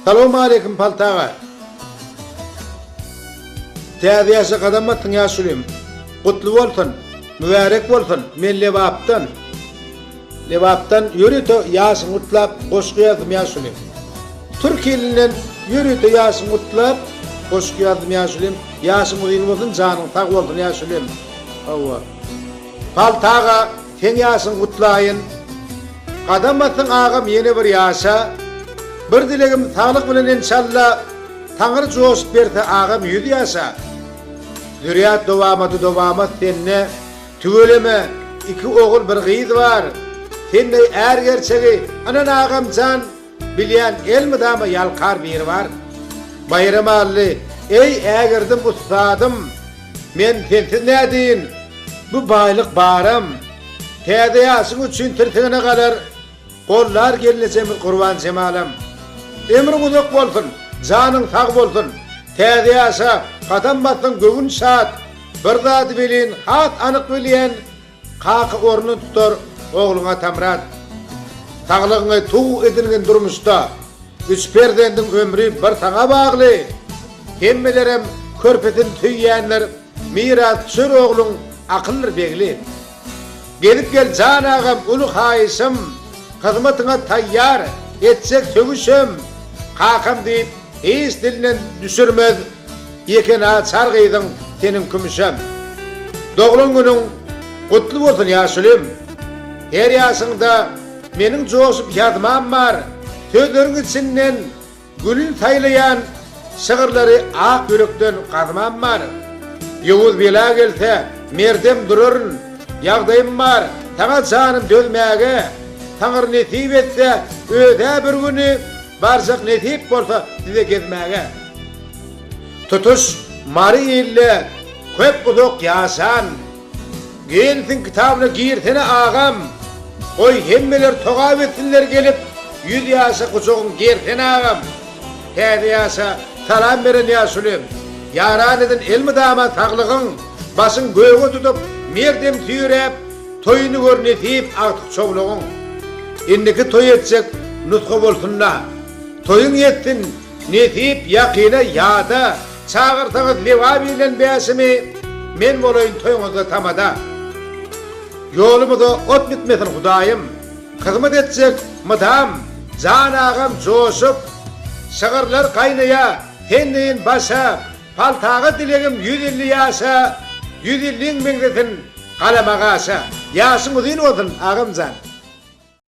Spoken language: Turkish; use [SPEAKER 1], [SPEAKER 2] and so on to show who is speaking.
[SPEAKER 1] Selamun aleyküm paltağa. Täze kadammatın ýaşulym. Gutlu bolsun, mübarek bolsun. Men Lewaptan ýürüte ýaşyň gutlap goşgy ýazdım ýaşulym. Türk elinden ýürüte ýaşyň gutlap goşgy ýazdım ýaşulym. Ýaşyň uzun bolsun, janyň sag bolsun ýaşulym. Awwa. Paltağa sen ýaşyň gutlaýyn. Kadammatın ağam ýene bir ýaşa. Bir dilegim sağlyk bilen inşallah Taňyr joşup berdi ağam 100 ýaşa. Zürriyat dowamaty senne tügeleme 2 ogul bir gyz bar. Sende er gerçegi anan ağam can bilýän elmi dama ýalkar bir bar. Bayram ally ey ägirdim ustadym men sensiz nädin bu baýlyk baram. Täze ýaşyň üçin tirtigine galar gollar gelnejem Qurban jemalam. Emrin uzak bolsun, janyň sag bolsun. Täze ýaşa, kadammatyn göwün şat. Bir zat bilin, hat anyk bilýän, kaky orny tutar ogluňa tamrat. Saglygyňy tuw edilgen durmuşda üç perdendiň ömrü bir taňa bagly. Hemmelerem körpetin tüýýänler miras sür ogluň akyllyr begli. Gelip gel jan agam uly haýysym, hyzmatyňa taýýar etsek sögüşüm. Kakam deyip hiç dilinden düşürmez eken açar gıydın senin kümüşem. Doğulun günün kutlu olsun ýaşulym. Her ýaşyňda menin joşup ýazmam bar. Sözleriň içinden gülün taýlayan şygyrlary ak yürekden gazmam bar. Ýowuz bela gelse merdem dururun. Ýagdaýym bar. Taňa janym dözmäge. Taňyr nesip etse öde bir güni barjak nesip bolsa size gezmäge. Tutuş mary ille köp uzak ýaşan. Gelsin kitabyny girsene ağam. Oy hemmeler togap etsinler gelip 100 ýaşa kuçogyň girsene ağam. Täze ýaşa salam beren ýaşulym. Yaran edin elmi dama saglygyň başyň göğe tutup merdem tüýrep toýuny gör nesip artyk çoğlugyň. Indiki toy etsek nutqa bolsunla. Toyun yettin, nesip yakine yağda, çağırtağız leva bilen bäsimi, men bolayın toyuňyzda tamada. Yolumyzda ot bitmesin Hudaýym, hyzmat etsek mydam, jan agam joşup, şygyrlar kaýnaýa, henneýin başa, paltağa dilegim 150 ýaşa, 150 meňdesin galamagaşa, ýaşyň uzun bolsun agamjan.